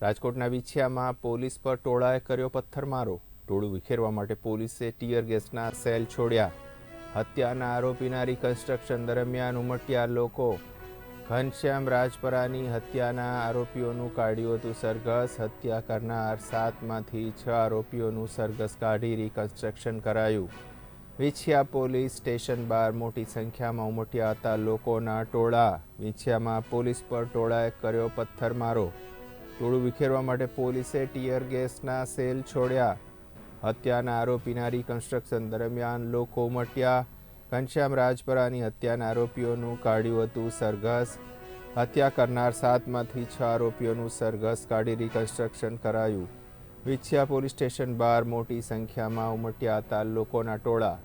રાજકોટના વિછિયામાં પોલીસ પર ટોળાએ કર્યો પથ્થરમારો। ટોળું વિખેરવા માટે પોલીસે ટીયર ગેસના સેલ છોડ્યા। હત્યાના આરોપીના રિકન્સ્ટ્રક્શન દરમિયાન ઉમટ્યા લોકો। ઘનશ્યામ રાજપરાની હત્યાના આરોપીઓનું કાઢ્યું હતું સરઘસ। હત્યા કરનાર 7માંથી 6 આરોપીઓનું સરઘસ કાઢી રિકન્સ્ટ્રક્શન કરાયું। વિછિયા પોલીસ સ્ટેશન બહાર મોટી સંખ્યામાં ઉમટ્યા હતા લોકોના ટોળા। વિછિયામાં પોલીસ પર ટોળાએ કર્યો પથ્થરમારો। ટોળું વિખેરવા માટે પોલીસે ટીયર ગેસના સેલ છોડ્યા। હત્યાના આરોપીના રિકન્સ્ટ્રક્શન દરમિયાન લોકો ઉમટ્યા। ઘનશ્યામ રાજપરાની હત્યાના આરોપીઓનું કાઢ્યું હતું સરઘસ। હત્યા કરનાર 7માંથી 6 આરોપીઓનું સરઘસ કાઢી રિકન્સ્ટ્રક્શન કરાયું। વિછિયા પોલીસ સ્ટેશન બહાર મોટી સંખ્યામાં ઉમટ્યા હતા લોકોના ટોળા।